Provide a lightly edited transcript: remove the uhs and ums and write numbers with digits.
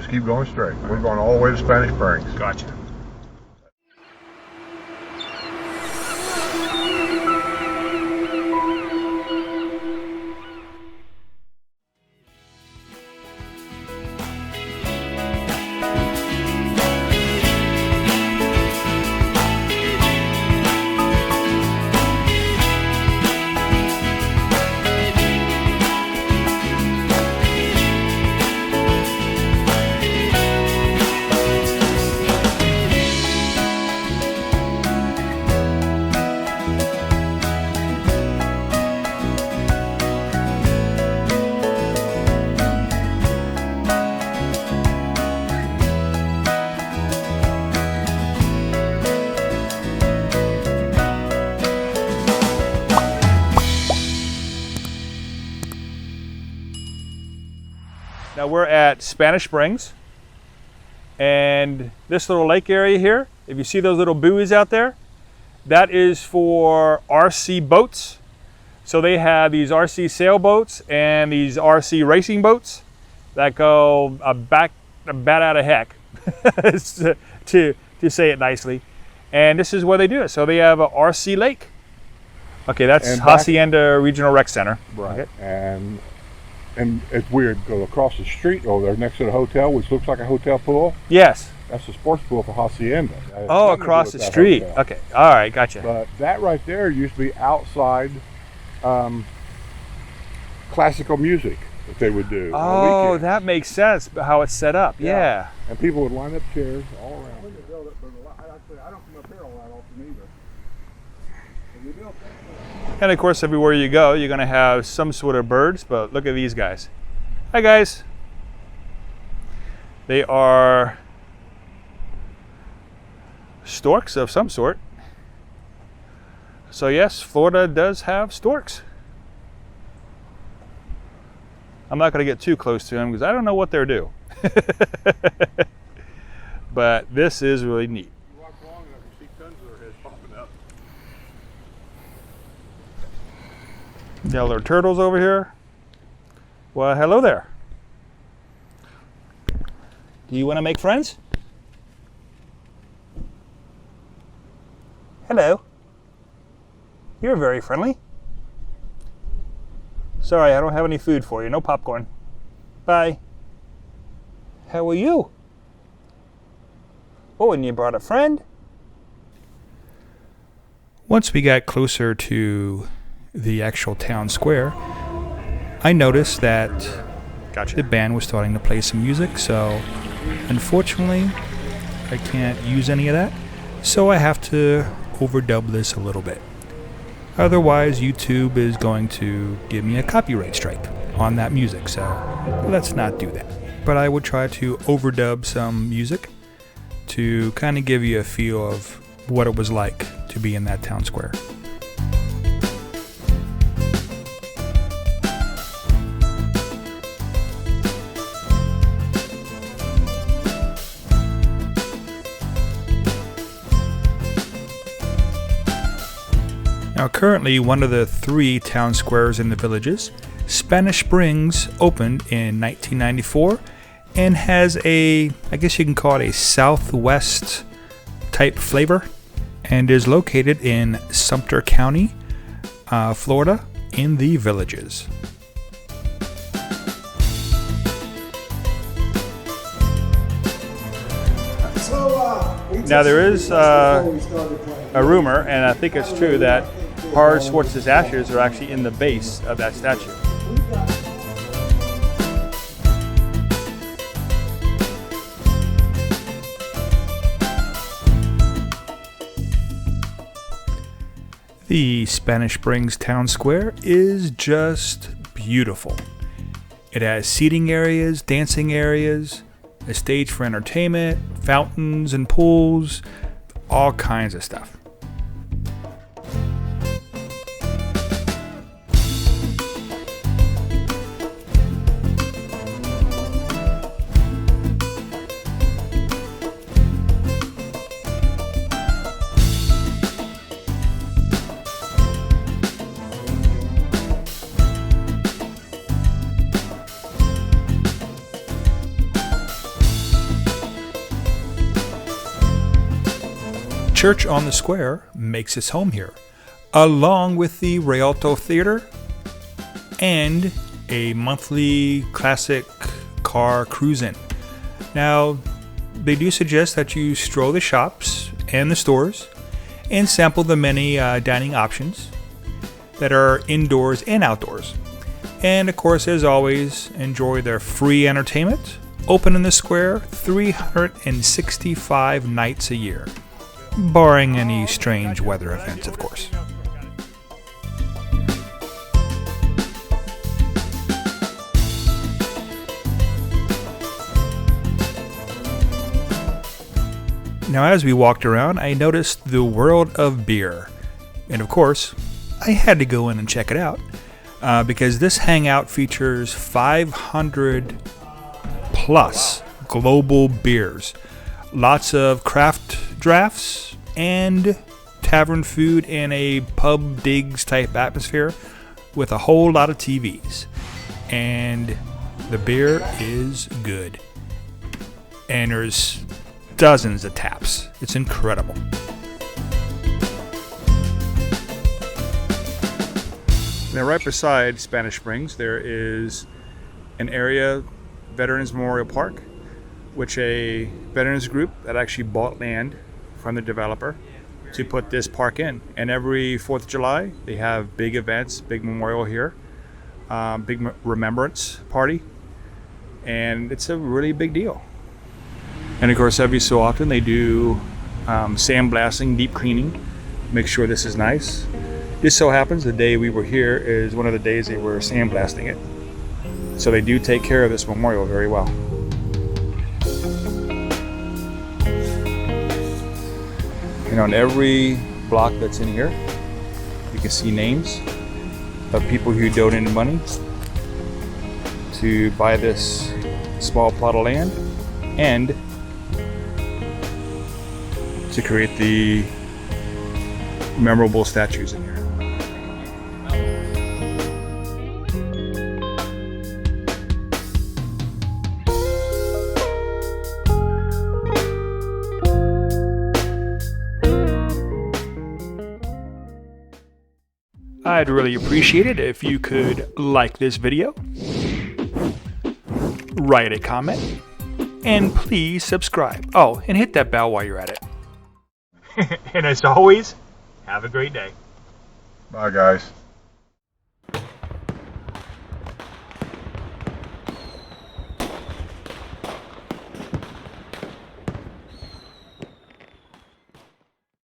just keep going straight. We're going all the way to Spanish Springs. Gotcha. Now we're at Spanish Springs, and this little lake area here, if you see those little buoys out there, that is for RC boats. So they have these RC sailboats and these RC racing boats that go a bat out of heck, to say it nicely. And this is where they do it. So they have a RC lake. Okay, that's Hacienda Regional Rec Center. Right. Okay. And it's weird, go across the street over there next to the hotel, which looks like a hotel pool. Yes. That's the sports pool for Hacienda. Oh, across the street. Hotel. Okay, all right, gotcha. But that right there used to be outside classical music that they would do. Oh, that makes sense, how it's set up, yeah. And people would line up chairs all around. I don't come up here all that often either. And of course, everywhere you go, you're going to have some sort of birds, but look at these guys. Hi guys. They are storks of some sort. So yes, Florida does have storks. I'm not going to get too close to them because I don't know what they're doing. But this is really neat. You walk long enough, you see tons of their heads popping up. Yellow turtles over here. Well, hello there. Do you want to make friends? Hello. You're very friendly. Sorry, I don't have any food for you. No popcorn. Bye. How are you? Oh, and you brought a friend? Once we got closer to the actual town square, I noticed that the band was starting to play some music, so unfortunately I can't use any of that, so I have to overdub this a little bit. Otherwise YouTube is going to give me a copyright strike on that music, so let's not do that. But I would try to overdub some music to kind of give you a feel of what it was like to be in that town square. Now currently one of the 3 town squares in the Villages, Spanish Springs, opened in 1994 and has a, I guess you can call it a Southwest type flavor, and is located in Sumter County, Florida, in the Villages. Now there is a rumor, and I think it's true, that Howard Schwartz's ashes are actually in the base of that statue. The Spanish Springs Town Square is just beautiful. It has seating areas, dancing areas, a stage for entertainment, fountains and pools, all kinds of stuff. church on the square makes its home here, along with the Rialto Theater and a monthly classic car cruise-in. Now, they do suggest that you stroll the shops and the stores and sample the many dining options that are indoors and outdoors. And of course, as always, enjoy their free entertainment, open in the square 365 nights a year, barring any strange weather events, of course. Now, as we walked around, I noticed the world of beer. And of course, I had to go in and check it out because this hangout features 500 plus global beers, lots of craft drafts, and tavern food in a pub digs type atmosphere with a whole lot of TVs. And the beer is good. And there's dozens of taps. It's incredible. Now, right beside Spanish Springs, there is an area, Veterans Memorial Park, which a veterans group that actually bought land from the developer to put this park in. And every 4th of July, they have big events, big memorial here, big remembrance party, and it's a really big deal. And of course, every so often they do sandblasting, deep cleaning, make sure this is nice. Just so happens the day we were here is one of the days they were sandblasting it. So they do take care of this memorial very well. And on every block that's in here, you can see names of people who donated money to buy this small plot of land and to create the memorable statues in here. I'd really appreciate it if you could like this video, write a comment, and please subscribe. Oh, and hit that bell while you're at it. And as always, have a great day. Bye, guys.